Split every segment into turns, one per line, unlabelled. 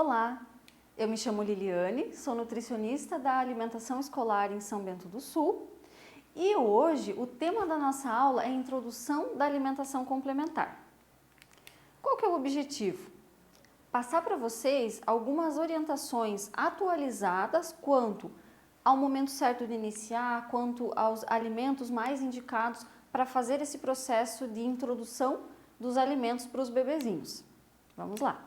Olá, eu me chamo Liliane, sou nutricionista da alimentação escolar em São Bento do Sul e hoje o tema da nossa aula é a introdução da alimentação complementar. Qual que é o objetivo? Passar para vocês algumas orientações atualizadas quanto ao momento certo de iniciar, quanto aos alimentos mais indicados para fazer esse processo de introdução dos alimentos para os bebezinhos. Vamos lá!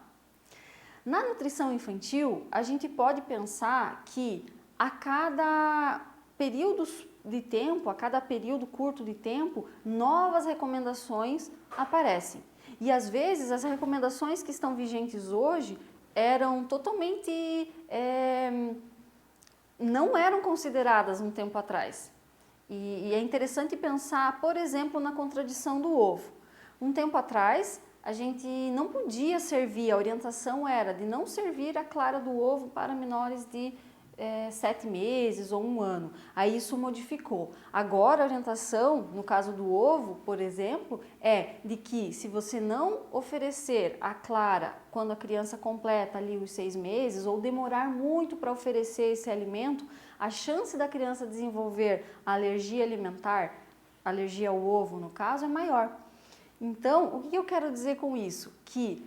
Na nutrição infantil, a gente pode pensar que a cada período de tempo, a cada período curto de tempo, novas recomendações aparecem. E às vezes as recomendações que estão vigentes hoje eram totalmente, não eram consideradas um tempo atrás. E é interessante pensar, por exemplo, na contradição do ovo. Um tempo atrás, a gente não podia servir, a orientação era de não servir a clara do ovo para menores de 7 meses ou 1 ano. Aí isso modificou. Agora a orientação, no caso do ovo, por exemplo, é de que se você não oferecer a clara quando a criança completa ali os 6 meses ou demorar muito para oferecer esse alimento, a chance da criança desenvolver alergia alimentar, alergia ao ovo no caso, é maior. Então, o que eu quero dizer com isso? Que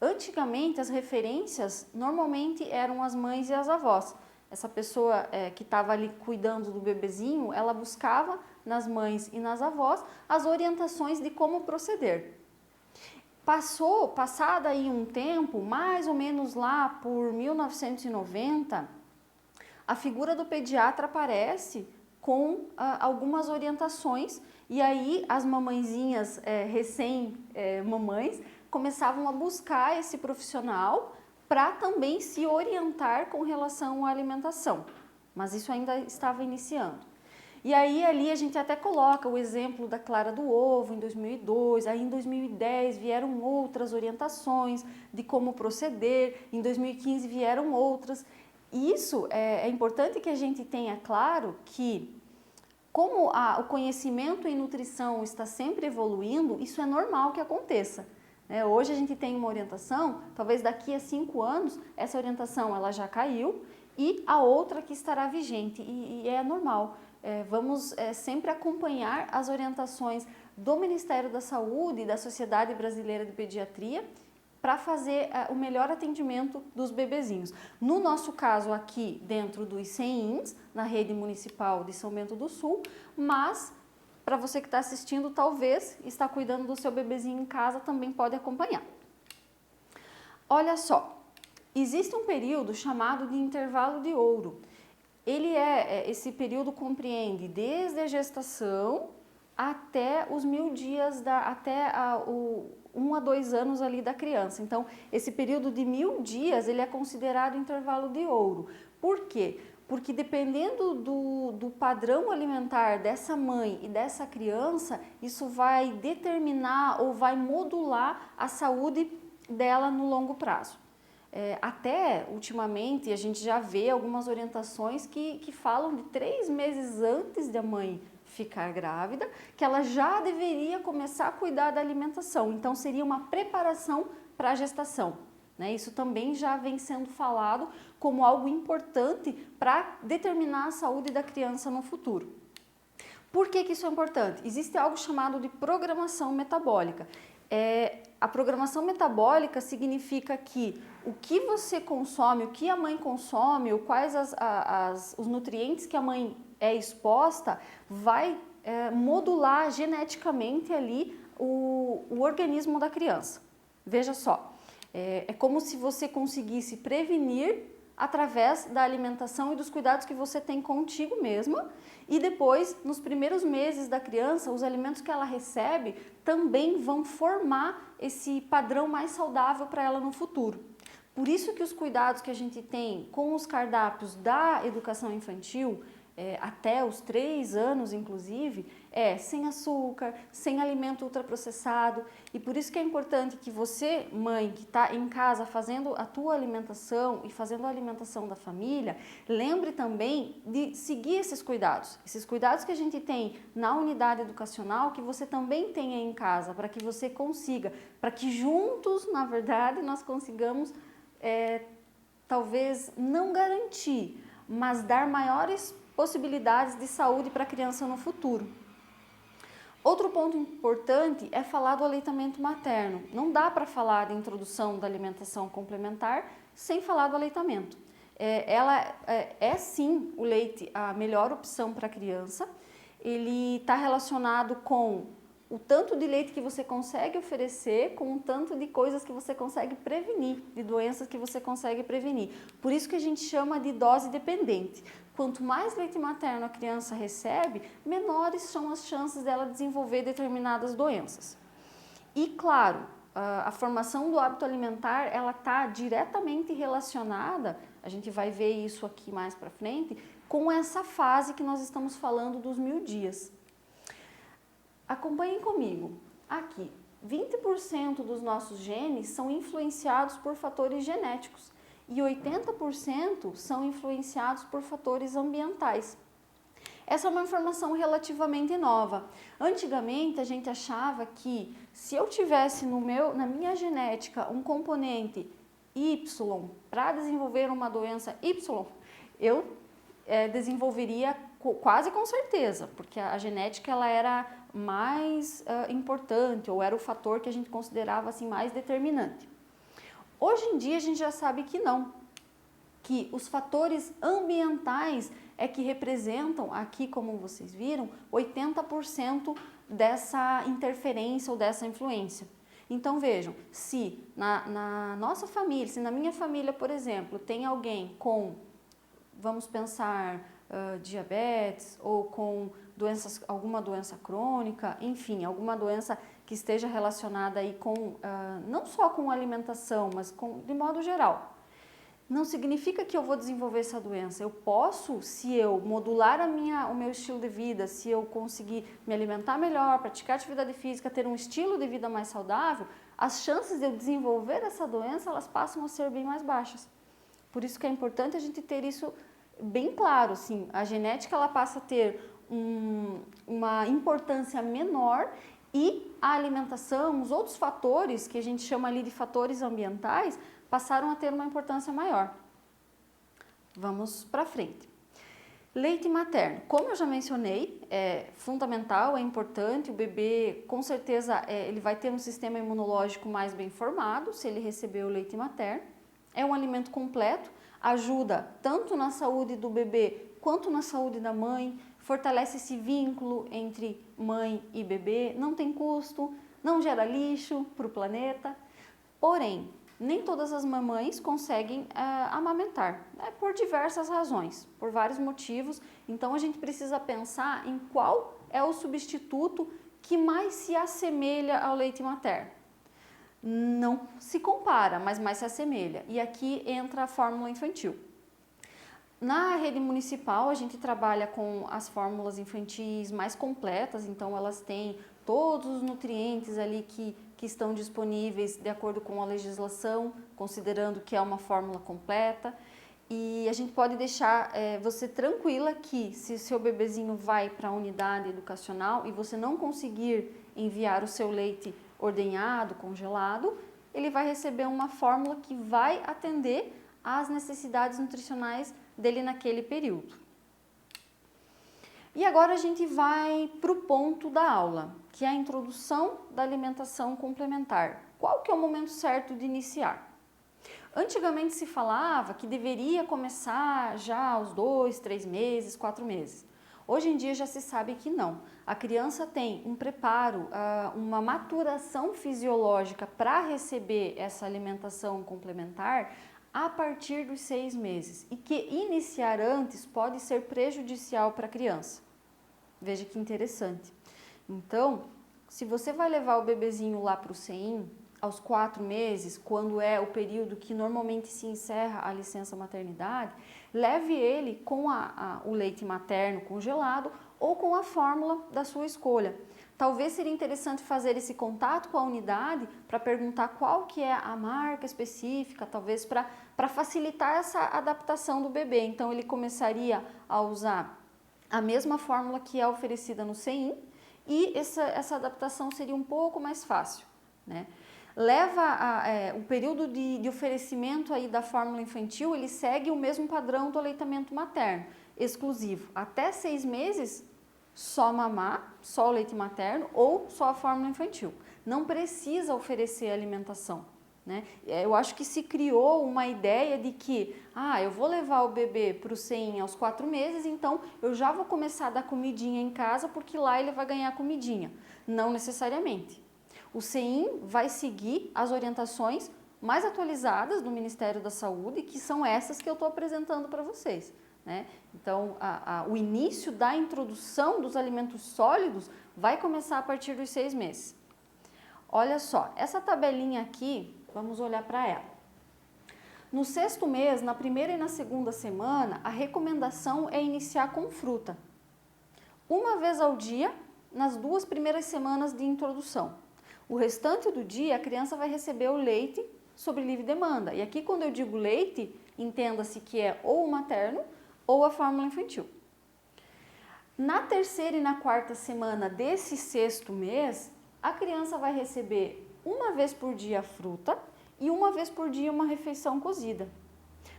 antigamente as referências normalmente eram as mães e as avós. Essa pessoa que estava ali cuidando do bebezinho, ela buscava nas mães e nas avós as orientações de como proceder. Passado aí um tempo, mais ou menos lá por 1990, a figura do pediatra aparece com algumas orientações e aí as mamãezinhas recém-mamães começavam a buscar esse profissional para também se orientar com relação à alimentação, mas isso ainda estava iniciando. E aí ali a gente até coloca o exemplo da clara do ovo em 2002, aí em 2010 vieram outras orientações de como proceder, em 2015 vieram outras. Isso é importante que a gente tenha claro que como o conhecimento em nutrição está sempre evoluindo, isso é normal que aconteça. Hoje a gente tem uma orientação, talvez daqui a 5 anos, essa orientação ela já caiu e a outra que estará vigente e é normal. Vamos sempre acompanhar as orientações do Ministério da Saúde e da Sociedade Brasileira de Pediatria para fazer o melhor atendimento dos bebezinhos. No nosso caso aqui, dentro dos CEINs, na rede municipal de São Bento do Sul, mas para você que está assistindo, talvez está cuidando do seu bebezinho em casa, também pode acompanhar. Olha só, existe um período chamado de intervalo de ouro. Esse período compreende desde a gestação até os 1000 dias, até 1 a 2 anos ali da criança. Então, esse período de 1000 dias, ele é considerado intervalo de ouro. Por quê? Porque dependendo do padrão alimentar dessa mãe e dessa criança, isso vai determinar ou vai modular a saúde dela no longo prazo. Até ultimamente a gente já vê algumas orientações que falam de 3 meses antes da mãe ficar grávida, que ela já deveria começar a cuidar da alimentação. Então seria uma preparação para a gestação. Isso também já vem sendo falado como algo importante para determinar a saúde da criança no futuro. Por que isso é importante? Existe algo chamado de programação metabólica. A programação metabólica significa que o que você consome, o que a mãe consome, ou quais os nutrientes que a mãe é exposta, vai modular geneticamente ali o organismo da criança. Veja só. É como se você conseguisse prevenir através da alimentação e dos cuidados que você tem contigo mesma e depois, nos primeiros meses da criança, os alimentos que ela recebe também vão formar esse padrão mais saudável para ela no futuro. Por isso que os cuidados que a gente tem com os cardápios da educação infantil, até os 3 anos inclusive, sem açúcar, sem alimento ultraprocessado, e por isso que é importante que você, mãe, que está em casa fazendo a tua alimentação e fazendo a alimentação da família, lembre também de seguir esses cuidados que a gente tem na unidade educacional, que você também tenha em casa, para que você consiga, para que juntos, na verdade, nós consigamos talvez não garantir, mas dar maiores possibilidades de saúde para a criança no futuro. Outro ponto importante é falar do aleitamento materno. Não dá para falar de introdução da alimentação complementar sem falar do aleitamento. Sim o leite a melhor opção para a criança. Ele está relacionado com o tanto de leite que você consegue oferecer, com o tanto de coisas que você consegue prevenir, de doenças que você consegue prevenir. Por isso que a gente chama de dose dependente. Quanto mais leite materno a criança recebe, menores são as chances dela desenvolver determinadas doenças. E claro, a formação do hábito alimentar, ela está diretamente relacionada, a gente vai ver isso aqui mais para frente, com essa fase que nós estamos falando dos 1000 dias. Acompanhem comigo. Aqui, 20% dos nossos genes são influenciados por fatores genéticos e 80% são influenciados por fatores ambientais. Essa é uma informação relativamente nova. Antigamente, a gente achava que se eu tivesse na minha genética um componente Y para desenvolver uma doença Y, eu desenvolveria quase com certeza, porque a genética ela era mais importante, ou era o fator que a gente considerava assim, mais determinante. Hoje em dia a gente já sabe que não, que os fatores ambientais é que representam, aqui como vocês viram, 80% dessa interferência ou dessa influência. Então vejam, se na nossa família, se na minha família, por exemplo, tem alguém com, vamos pensar, diabetes ou com alguma doença crônica, enfim, alguma doença que esteja relacionada aí com, não só com alimentação, mas de modo geral. Não significa que eu vou desenvolver essa doença. Eu posso, se eu modular o meu estilo de vida, se eu conseguir me alimentar melhor, praticar atividade física, ter um estilo de vida mais saudável, as chances de eu desenvolver essa doença, elas passam a ser bem mais baixas. Por isso que é importante a gente ter isso bem claro, assim, a genética ela passa a ter uma importância menor e a alimentação, os outros fatores que a gente chama ali de fatores ambientais, passaram a ter uma importância maior. Vamos para frente. Leite materno, como eu já mencionei, é fundamental, é importante, o bebê com certeza ele vai ter um sistema imunológico mais bem formado se ele receber o leite materno. É um alimento completo, ajuda tanto na saúde do bebê quanto na saúde da mãe, fortalece esse vínculo entre mãe e bebê, não tem custo, não gera lixo para o planeta. Porém, nem todas as mamães conseguem amamentar, né, por diversas razões, por vários motivos. Então, a gente precisa pensar em qual é o substituto que mais se assemelha ao leite materno. Não se compara, mas mais se assemelha. E aqui entra a fórmula infantil. Na rede municipal, a gente trabalha com as fórmulas infantis mais completas, então elas têm todos os nutrientes ali que estão disponíveis de acordo com a legislação, considerando que é uma fórmula completa. E a gente pode deixar você tranquila que se seu bebezinho vai para a unidade educacional e você não conseguir enviar o seu leite ordenhado, congelado, ele vai receber uma fórmula que vai atender às necessidades nutricionais dele naquele período. E agora a gente vai para o ponto da aula, que é a introdução da alimentação complementar. Qual que é o momento certo de iniciar? Antigamente se falava que deveria começar já aos 2, 3 meses, 4 meses. Hoje em dia já se sabe que não. A criança tem um preparo, uma maturação fisiológica para receber essa alimentação complementar a partir dos 6 meses e que iniciar antes pode ser prejudicial para a criança. Veja que interessante. Então, se você vai levar o bebezinho lá para o CEIM aos 4 meses, quando é o período que normalmente se encerra a licença maternidade, leve ele com o leite materno congelado ou com a fórmula da sua escolha. Talvez seria interessante fazer esse contato com a unidade para perguntar qual que é a marca específica, talvez para facilitar essa adaptação do bebê. Então, ele começaria a usar a mesma fórmula que é oferecida no CEIM e essa adaptação seria um pouco mais fácil, né? O período de oferecimento aí da fórmula infantil, ele segue o mesmo padrão do aleitamento materno, exclusivo. Até 6 meses, só mamar, só o leite materno ou só a fórmula infantil. Não precisa oferecer alimentação, né? Eu acho que se criou uma ideia de que, eu vou levar o bebê para o CEIM aos 4 meses, então eu já vou começar a dar comidinha em casa, porque lá ele vai ganhar comidinha. Não necessariamente. O CEIM vai seguir as orientações mais atualizadas do Ministério da Saúde, que são essas que eu estou apresentando para vocês, né? Então, o início da introdução dos alimentos sólidos vai começar a partir dos 6 meses. Olha só, essa tabelinha aqui, vamos olhar para ela. No 6º mês, na primeira e na segunda semana, a recomendação é iniciar com fruta. Uma vez ao dia, nas 2 primeiras semanas de introdução. O restante do dia, a criança vai receber o leite sob livre demanda. E aqui, quando eu digo leite, entenda-se que é ou o materno ou a fórmula infantil. Na terceira e na quarta semana desse 6º mês, a criança vai receber uma vez por dia a fruta e uma vez por dia uma refeição cozida.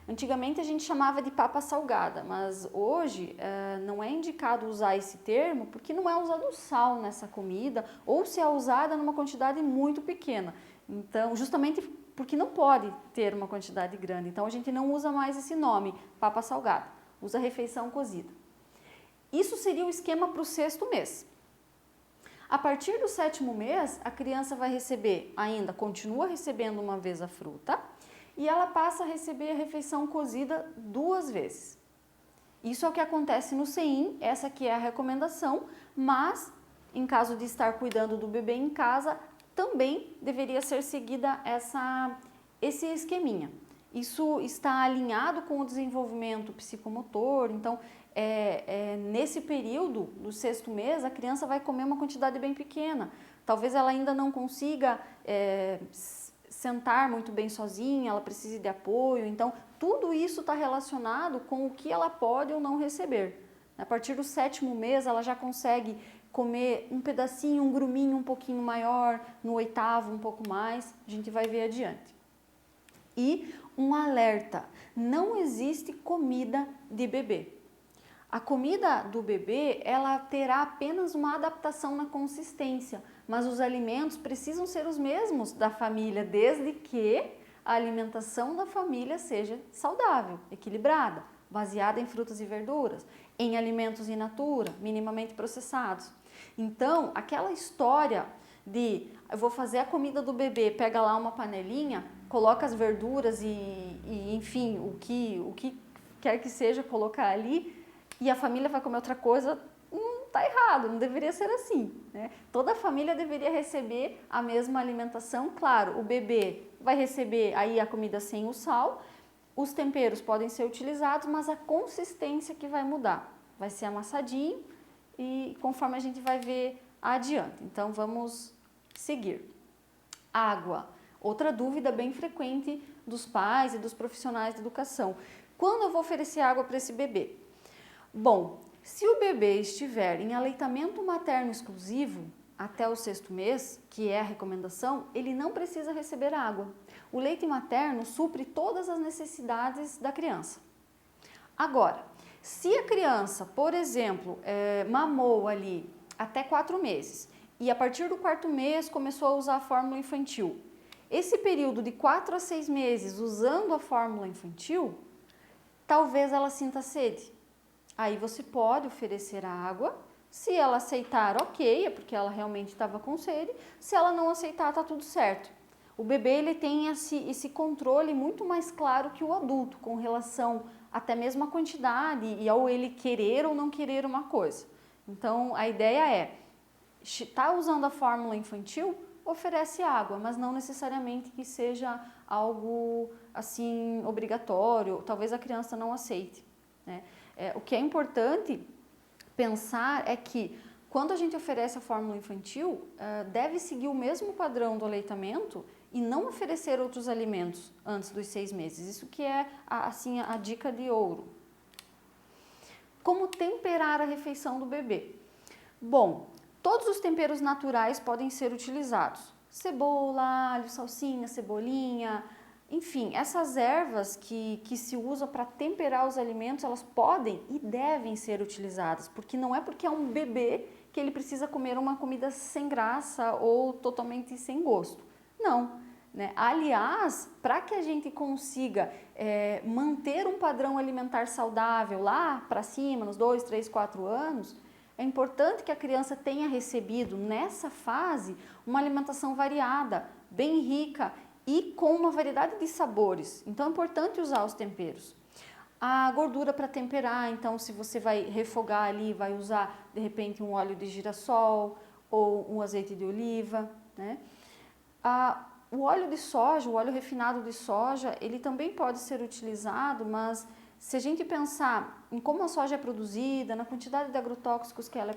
Antigamente a gente chamava de papa salgada, mas hoje não é indicado usar esse termo porque não é usado sal nessa comida ou se é usada numa quantidade muito pequena. Então, justamente porque não pode ter uma quantidade grande. Então, a gente não usa mais esse nome, papa salgada, usa refeição cozida. Isso seria o esquema para o 6º mês. A partir do 7º mês, a criança vai receber, continua recebendo uma vez a fruta, e ela passa a receber a refeição cozida 2 vezes. Isso é o que acontece no CEIM, essa aqui é a recomendação, mas em caso de estar cuidando do bebê em casa, também deveria ser seguida esse esqueminha. Isso está alinhado com o desenvolvimento psicomotor, então nesse período do 6º mês, a criança vai comer uma quantidade bem pequena. Talvez ela ainda não consiga sentar muito bem sozinha, ela precise de apoio, então tudo isso está relacionado com o que ela pode ou não receber. A partir do 7º mês ela já consegue comer um pedacinho, um gruminho um pouquinho maior, no 8º um pouco mais, a gente vai ver adiante. E um alerta, não existe comida de bebê. A comida do bebê, ela terá apenas uma adaptação na consistência, mas os alimentos precisam ser os mesmos da família, desde que a alimentação da família seja saudável, equilibrada, baseada em frutas e verduras, em alimentos in natura, minimamente processados. Então, aquela história de eu vou fazer a comida do bebê, pega lá uma panelinha, coloca as verduras e enfim, o que quer que seja colocar ali, e a família vai comer outra coisa, tá errado, não deveria ser assim, né? Toda a família deveria receber a mesma alimentação. Claro, o bebê vai receber aí a comida sem o sal, os temperos podem ser utilizados, mas a consistência que vai mudar, vai ser amassadinho e conforme a gente vai ver adiante. Então vamos seguir. Água, outra dúvida bem frequente dos pais e dos profissionais de educação. Quando eu vou oferecer água para esse bebê? Bom, se o bebê estiver em aleitamento materno exclusivo até o 6º mês, que é a recomendação, ele não precisa receber água. O leite materno supre todas as necessidades da criança. Agora, se a criança, por exemplo, mamou ali até 4 meses e a partir do 4º mês começou a usar a fórmula infantil, esse período de 4 a 6 meses usando a fórmula infantil, talvez ela sinta sede. Aí você pode oferecer a água, se ela aceitar, ok, é porque ela realmente estava com sede, se ela não aceitar, tá tudo certo. O bebê ele tem esse controle muito mais claro que o adulto, com relação até mesmo à quantidade e ao ele querer ou não querer uma coisa. Então, a ideia é, tá usando a fórmula infantil, oferece água, mas não necessariamente que seja algo assim obrigatório, talvez a criança não aceite, né? O que é importante pensar é que quando a gente oferece a fórmula infantil, deve seguir o mesmo padrão do aleitamento e não oferecer outros alimentos antes dos 6 meses. Isso que é assim, a dica de ouro. Como temperar a refeição do bebê? Bom, todos os temperos naturais podem ser utilizados. cebola, alho, salsinha, cebolinha, enfim, essas ervas que se usam para temperar os alimentos, elas podem e devem ser utilizadas, porque não é porque é um bebê que ele precisa comer uma comida sem graça ou totalmente sem gosto. Não, né? Aliás, para que a gente consiga manter um padrão alimentar saudável lá para cima, nos 2, 3, 4 anos, é importante que a criança tenha recebido nessa fase uma alimentação variada, bem rica e com uma variedade de sabores. Então é importante usar os temperos. A gordura para temperar, então se você vai refogar ali, vai usar de repente um óleo de girassol ou um azeite de oliva, né? O óleo de soja, o óleo refinado de soja, ele também pode ser utilizado, mas se a gente pensar em como a soja é produzida, na quantidade de agrotóxicos que ela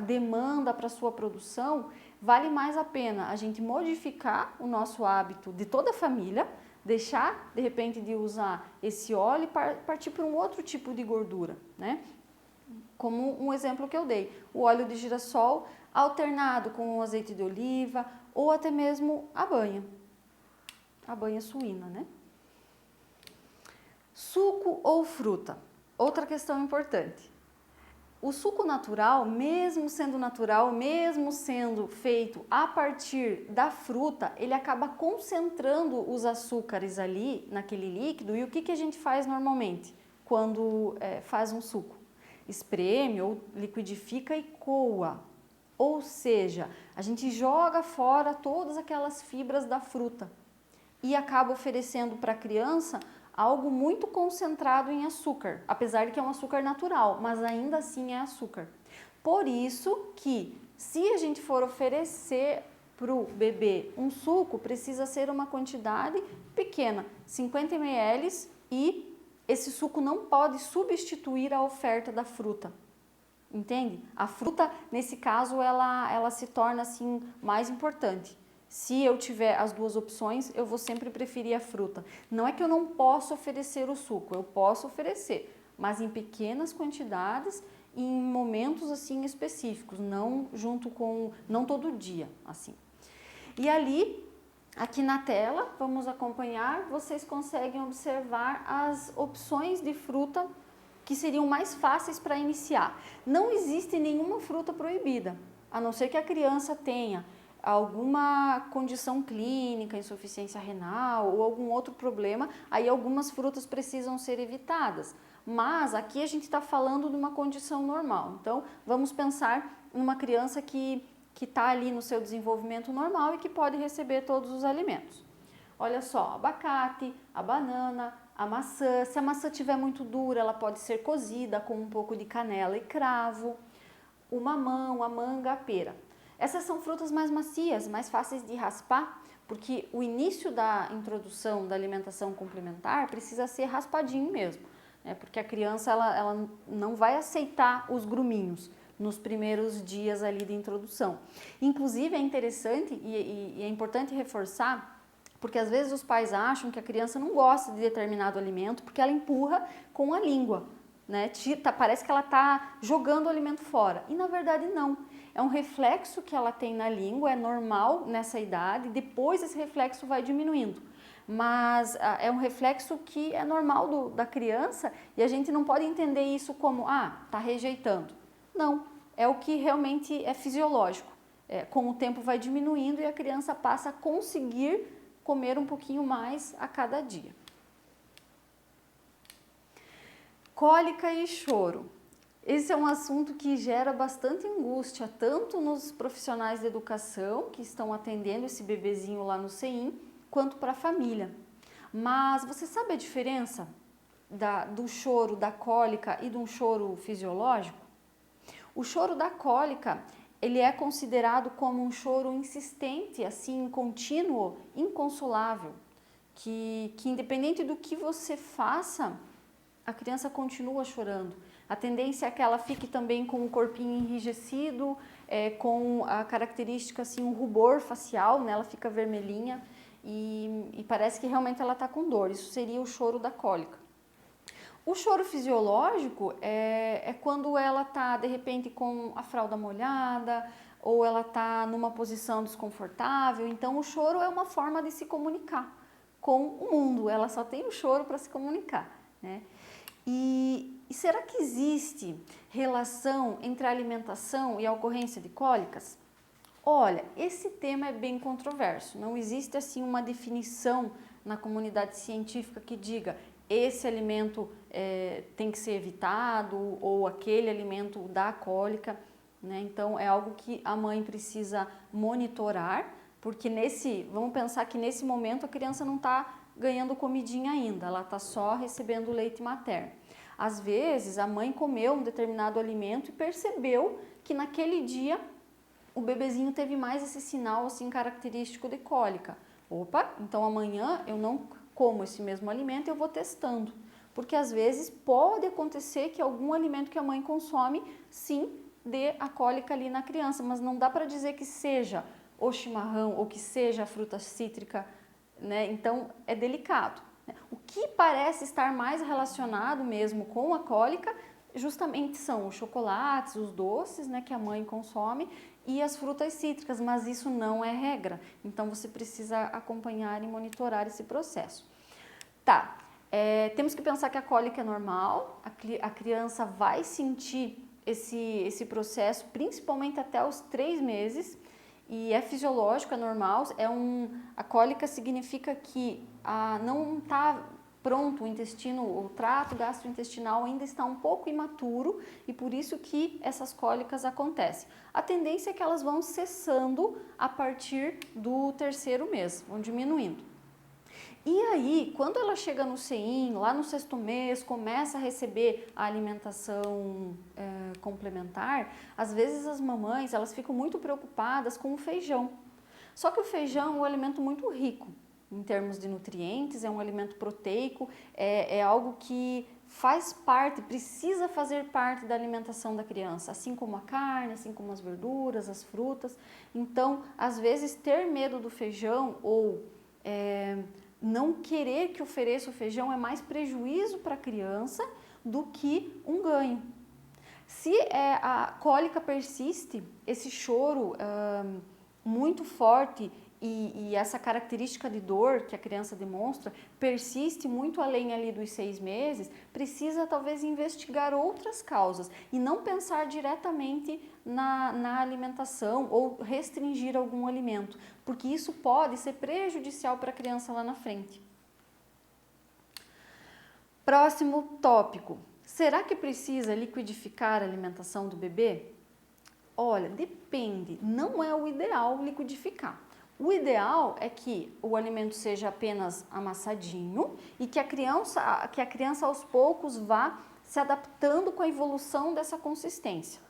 demanda para a sua produção, vale mais a pena a gente modificar o nosso hábito de toda a família, deixar de repente de usar esse óleo e partir para um outro tipo de gordura, né? Como um exemplo que eu dei, o óleo de girassol alternado com o azeite de oliva ou até mesmo a banha suína, né? Suco ou fruta? Outra questão importante. O suco natural, mesmo sendo feito a partir da fruta, ele acaba concentrando os açúcares ali naquele líquido. E o que a gente faz normalmente quando faz um suco? Espreme ou liquidifica e coa. Ou seja, a gente joga fora todas aquelas fibras da fruta e acaba oferecendo para a criança algo muito concentrado em açúcar, apesar de que é um açúcar natural, mas ainda assim é açúcar. Por isso que, se a gente for oferecer para o bebê um suco, precisa ser uma quantidade pequena, 50 ml, e esse suco não pode substituir a oferta da fruta. Entende? A fruta, nesse caso, ela se torna assim mais importante. Se eu tiver as duas opções, eu vou sempre preferir a fruta. Não é que eu não possa oferecer o suco, eu posso oferecer, mas em pequenas quantidades e em momentos assim específicos, não todo dia, assim. E ali, aqui na tela, vamos acompanhar, vocês conseguem observar as opções de fruta que seriam mais fáceis para iniciar. Não existe nenhuma fruta proibida, a não ser que a criança tenha alguma condição clínica, insuficiência renal ou algum outro problema, aí algumas frutas precisam ser evitadas. Mas aqui a gente está falando de uma condição normal. Então, vamos pensar em uma criança que está ali no seu desenvolvimento normal e que pode receber todos os alimentos. Olha só, abacate, a banana, a maçã. Se a maçã estiver muito dura, ela pode ser cozida com um pouco de canela e cravo. O mamão, a manga, a pera. Essas são frutas mais macias, mais fáceis de raspar, porque o início da introdução da alimentação complementar precisa ser raspadinho mesmo, né? Porque a criança ela não vai aceitar os gruminhos nos primeiros dias ali de introdução. Inclusive é interessante e é importante reforçar, porque às vezes os pais acham que a criança não gosta de determinado alimento porque ela empurra com a língua, né? Parece que ela está jogando o alimento fora, e na verdade não. É um reflexo que ela tem na língua, é normal nessa idade, depois esse reflexo vai diminuindo. Mas é um reflexo que é normal da criança e a gente não pode entender isso como, tá rejeitando. Não, é o que realmente é fisiológico. Com o tempo vai diminuindo e a criança passa a conseguir comer um pouquinho mais a cada dia. Cólica e choro. Esse é um assunto que gera bastante angústia, tanto nos profissionais de educação que estão atendendo esse bebezinho lá no CEIM, quanto para a família. Mas você sabe a diferença do choro da cólica e de um choro fisiológico? O choro da cólica, ele é considerado como um choro insistente, assim, contínuo, inconsolável, que independente do que você faça, a criança continua chorando. A tendência é que ela fique também com o corpinho enrijecido, com a característica, assim, um rubor facial, né? Ela fica vermelhinha e parece que realmente ela está com dor. Isso seria o choro da cólica. O choro fisiológico é quando ela está, de repente, com a fralda molhada ou ela está numa posição desconfortável. Então, o choro é uma forma de se comunicar com o mundo, ela só tem o choro para se comunicar, né? E será que existe relação entre a alimentação e a ocorrência de cólicas? Olha, esse tema é bem controverso, não existe assim uma definição na comunidade científica que diga esse alimento tem que ser evitado ou aquele alimento dá cólica, né? Então é algo que a mãe precisa monitorar, porque vamos pensar que nesse momento a criança não está ganhando comidinha ainda, ela está só recebendo leite materno. Às vezes a mãe comeu um determinado alimento e percebeu que naquele dia o bebezinho teve mais esse sinal assim característico de cólica. Opa, então amanhã eu não como esse mesmo alimento, eu vou testando. Porque às vezes pode acontecer que algum alimento que a mãe consome, sim, dê a cólica ali na criança, mas não dá para dizer que seja o chimarrão ou que seja a fruta cítrica, né? Então é delicado. O que parece estar mais relacionado mesmo com a cólica justamente são os chocolates, os doces, né, que a mãe consome e as frutas cítricas, mas isso não é regra. Então você precisa acompanhar e monitorar esse processo. Tá, temos que pensar que a cólica é normal, a criança vai sentir esse processo principalmente até os 3 meses e é fisiológico, é normal. A cólica significa que não está pronto o intestino, o trato gastrointestinal ainda está um pouco imaturo e por isso que essas cólicas acontecem. A tendência é que elas vão cessando a partir do 3º mês, vão diminuindo. E aí, quando ela chega no CEIM, lá no 6º mês, começa a receber a alimentação complementar, às vezes as mamães elas ficam muito preocupadas com o feijão. Só que o feijão é um alimento muito rico em termos de nutrientes, é um alimento proteico, é algo que faz parte, precisa fazer parte da alimentação da criança, assim como a carne, assim como as verduras, as frutas. Então, às vezes, ter medo do feijão ou não querer que ofereça o feijão é mais prejuízo para a criança do que um ganho. Se a cólica persiste, esse choro muito forte e essa característica de dor que a criança demonstra persiste muito além ali dos 6 meses, precisa talvez investigar outras causas e não pensar diretamente na alimentação ou restringir algum alimento, porque isso pode ser prejudicial para a criança lá na frente. Próximo tópico. Será que precisa liquidificar a alimentação do bebê? Olha, depende, não é o ideal liquidificar. O ideal é que o alimento seja apenas amassadinho e que a criança aos poucos vá se adaptando com a evolução dessa consistência.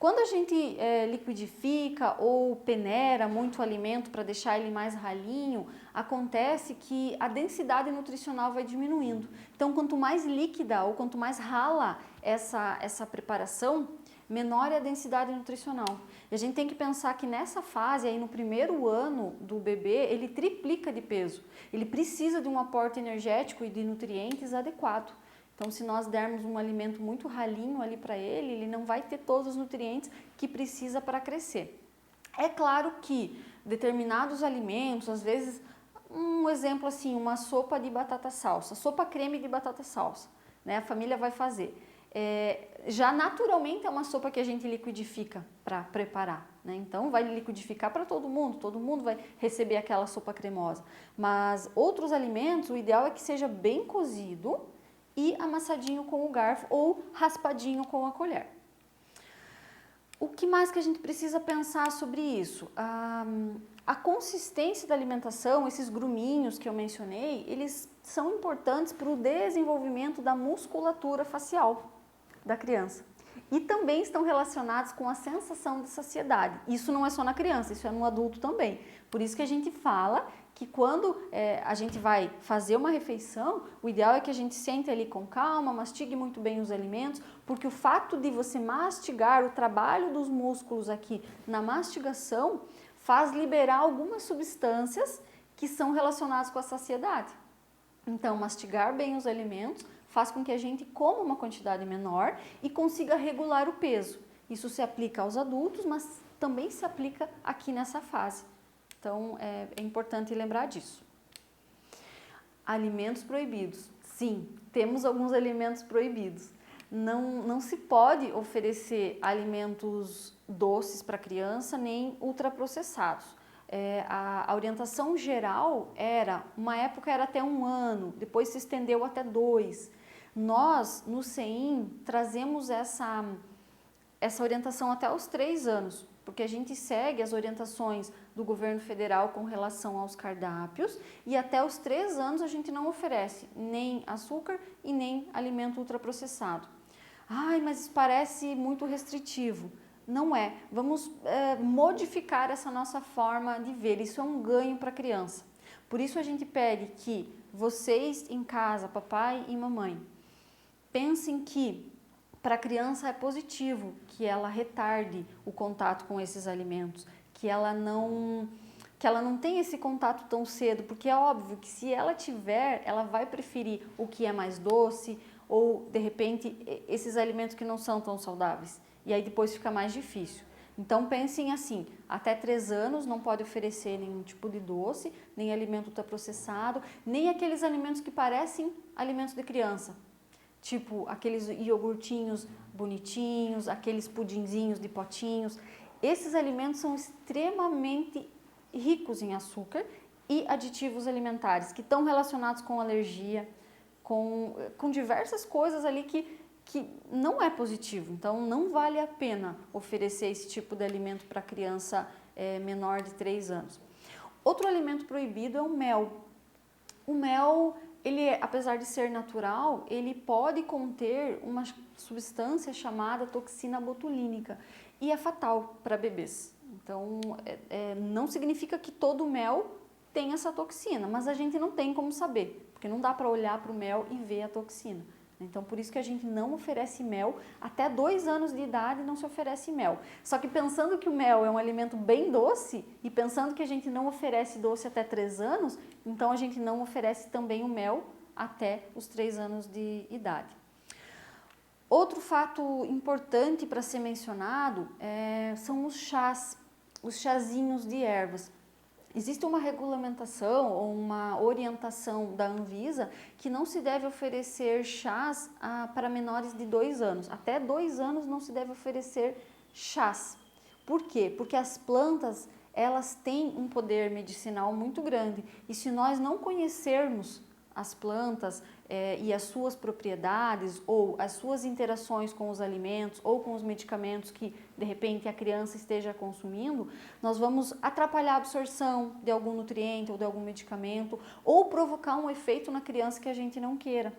Quando a gente liquidifica ou peneira muito o alimento para deixar ele mais ralinho, acontece que a densidade nutricional vai diminuindo. Então, quanto mais líquida ou quanto mais rala essa preparação, menor é a densidade nutricional. E a gente tem que pensar que nessa fase, aí no 1º ano do bebê, ele triplica de peso. Ele precisa de um aporte energético e de nutrientes adequado. Então, se nós dermos um alimento muito ralinho ali para ele, ele não vai ter todos os nutrientes que precisa para crescer. É claro que determinados alimentos, às vezes, um exemplo assim, uma sopa de batata salsa, sopa creme de batata salsa, né? A família vai fazer. Já naturalmente é uma sopa que a gente liquidifica para preparar, né? Então vai liquidificar para todo mundo vai receber aquela sopa cremosa. Mas outros alimentos, o ideal é que seja bem cozido e amassadinho com o garfo ou raspadinho com a colher. O que mais que a gente precisa pensar sobre isso? A consistência da alimentação, esses gruminhos que eu mencionei, eles são importantes para o desenvolvimento da musculatura facial da criança. E também estão relacionados com a sensação de saciedade. Isso não é só na criança, isso é no adulto também. Por isso que a gente fala que quando a gente vai fazer uma refeição, o ideal é que a gente sente ali com calma, mastigue muito bem os alimentos, porque o fato de você mastigar, o trabalho dos músculos aqui na mastigação, faz liberar algumas substâncias que são relacionadas com a saciedade. Então, mastigar bem os alimentos faz com que a gente coma uma quantidade menor e consiga regular o peso. Isso se aplica aos adultos, mas também se aplica aqui nessa fase. Então, é importante lembrar disso. Alimentos proibidos. Sim, temos alguns alimentos proibidos. Não se pode oferecer alimentos doces para criança, nem ultraprocessados. A orientação geral uma época era até 1 ano, depois se estendeu até 2. Nós, no CEIM, trazemos essa orientação até os 3 anos, porque a gente segue as orientações do governo federal com relação aos cardápios e até os 3 anos a gente não oferece nem açúcar e nem alimento ultraprocessado. Ai, mas isso parece muito restritivo. Não é. Vamos modificar essa nossa forma de ver. Isso é um ganho para a criança. Por isso a gente pede que vocês em casa, papai e mamãe, pensem que para a criança é positivo que ela retarde o contato com esses alimentos, que ela não tenha esse contato tão cedo, porque é óbvio que se ela tiver, ela vai preferir o que é mais doce ou, de repente, esses alimentos que não são tão saudáveis. E aí depois fica mais difícil. Então pensem assim, até 3 anos não pode oferecer nenhum tipo de doce, nem alimento ultraprocessado, nem aqueles alimentos que parecem alimentos de criança. Tipo aqueles iogurtinhos bonitinhos, aqueles pudinzinhos de potinhos. Esses alimentos são extremamente ricos em açúcar e aditivos alimentares que estão relacionados com alergia, com diversas coisas ali que não é positivo. Então, não vale a pena oferecer esse tipo de alimento para criança menor de 3 anos. Outro alimento proibido é o mel. O mel, apesar de ser natural, ele pode conter uma substância chamada toxina botulínica e é fatal para bebês. Então, não significa que todo mel tem essa toxina, mas a gente não tem como saber, porque não dá para olhar para o mel e ver a toxina. Então, por isso que a gente não oferece mel, até 2 anos de idade não se oferece mel. Só que pensando que o mel é um alimento bem doce e pensando que a gente não oferece doce até 3 anos, então a gente não oferece também o mel até os 3 anos de idade. Outro fato importante para ser mencionado são os chás, os chazinhos de ervas. Existe uma regulamentação ou uma orientação da Anvisa que não se deve oferecer chás para menores de 2 anos. Até 2 anos não se deve oferecer chás. Por quê? Porque as plantas, elas têm um poder medicinal muito grande. E se nós não conhecermos as plantas e as suas propriedades ou as suas interações com os alimentos ou com os medicamentos que de repente a criança esteja consumindo, nós vamos atrapalhar a absorção de algum nutriente ou de algum medicamento ou provocar um efeito na criança que a gente não queira.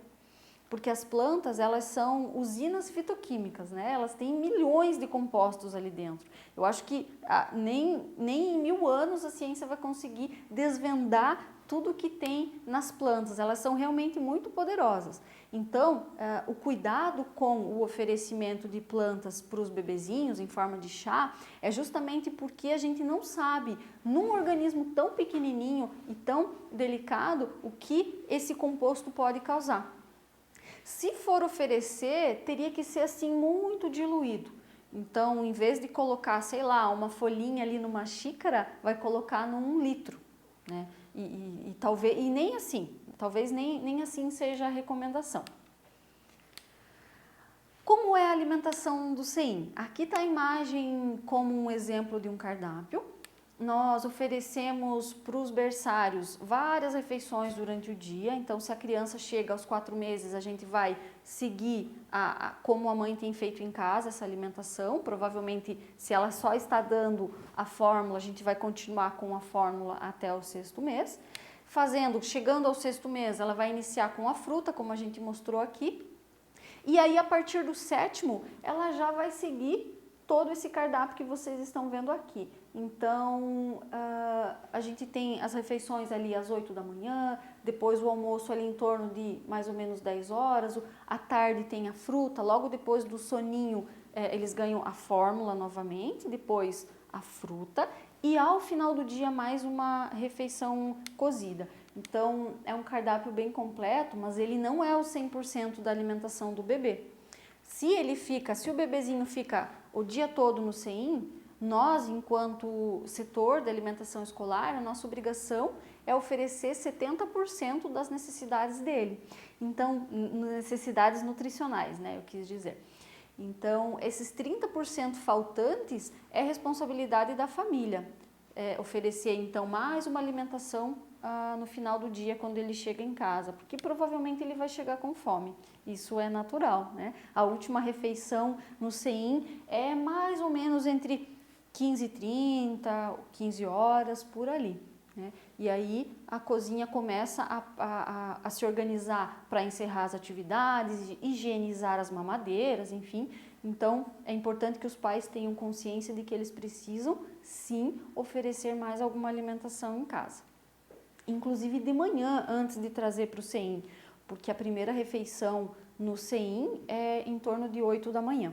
Porque as plantas, elas são usinas fitoquímicas, né? Elas têm milhões de compostos ali dentro. Eu acho que nem em 1000 anos a ciência vai conseguir desvendar tudo que tem nas plantas, elas são realmente muito poderosas. Então, o cuidado com o oferecimento de plantas para os bebezinhos em forma de chá é justamente porque a gente não sabe, num organismo tão pequenininho e tão delicado, o que esse composto pode causar. Se for oferecer, teria que ser assim muito diluído. Então, em vez de colocar, sei lá, uma folhinha ali numa xícara, vai colocar num 1 litro, né? E talvez nem assim, talvez nem assim seja a recomendação. Como é a alimentação do CEIM? Aqui está a imagem como um exemplo de um cardápio. Nós oferecemos para os berçários várias refeições durante o dia, então se a criança chega aos 4 meses, a gente vai seguir como a mãe tem feito em casa essa alimentação. Provavelmente, se ela só está dando a fórmula, a gente vai continuar com a fórmula até o 6º mês. Chegando ao 6º mês, ela vai iniciar com a fruta, como a gente mostrou aqui, e aí a partir do 7º, ela já vai seguir todo esse cardápio que vocês estão vendo aqui. Então, a gente tem as refeições ali às 8 da manhã, depois o almoço ali em torno de mais ou menos 10 horas, à tarde tem a fruta, logo depois do soninho eles ganham a fórmula novamente, depois a fruta e ao final do dia mais uma refeição cozida. Então, é um cardápio bem completo, mas ele não é o 100% da alimentação do bebê. Se o bebezinho fica o dia todo no CEIM, Nós, enquanto setor da alimentação escolar, a nossa obrigação é oferecer 70% das necessidades dele. Então, necessidades nutricionais, né, eu quis dizer. Então, esses 30% faltantes é responsabilidade da família. Oferecer, então, mais uma alimentação no final do dia, quando ele chega em casa, porque provavelmente ele vai chegar com fome. Isso é natural, né? A última refeição no CEIM é mais ou menos entre 15h30, 15 horas, por ali, né? E aí a cozinha começa a se organizar para encerrar as atividades, higienizar as mamadeiras, enfim. Então, é importante que os pais tenham consciência de que eles precisam, sim, oferecer mais alguma alimentação em casa. Inclusive de manhã, antes de trazer para o CEIM, porque a primeira refeição no CEIM é em torno de 8 da manhã.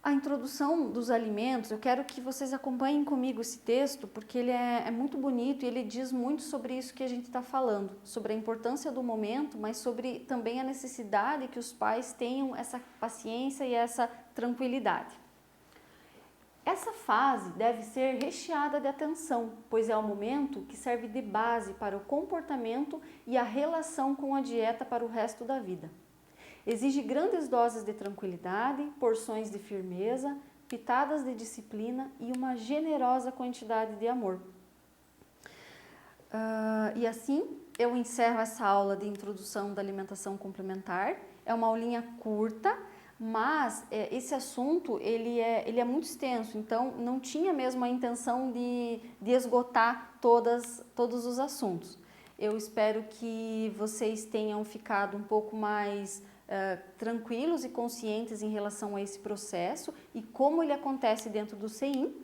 A introdução dos alimentos, eu quero que vocês acompanhem comigo esse texto, porque ele é muito bonito e ele diz muito sobre isso que a gente está falando, sobre a importância do momento, mas sobre também a necessidade que os pais tenham essa paciência e essa tranquilidade. Essa fase deve ser recheada de atenção, pois é o momento que serve de base para o comportamento e a relação com a dieta para o resto da vida. Exige grandes doses de tranquilidade, porções de firmeza, pitadas de disciplina e uma generosa quantidade de amor. E assim, eu encerro essa aula de introdução da alimentação complementar. É uma aulinha curta, mas esse assunto ele é muito extenso, então não tinha mesmo a intenção de esgotar todos os assuntos. Eu espero que vocês tenham ficado um pouco mais tranquilos e conscientes em relação a esse processo e como ele acontece dentro do CEIM,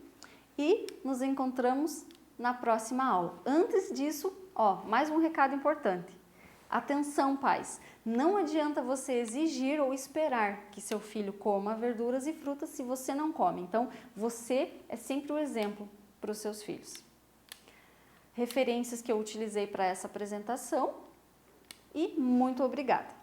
e nos encontramos na próxima aula. Antes disso, mais um recado importante. Atenção, pais! Não adianta você exigir ou esperar que seu filho coma verduras e frutas se você não come. Então, você é sempre o exemplo para os seus filhos. Referências que eu utilizei para essa apresentação e muito obrigada!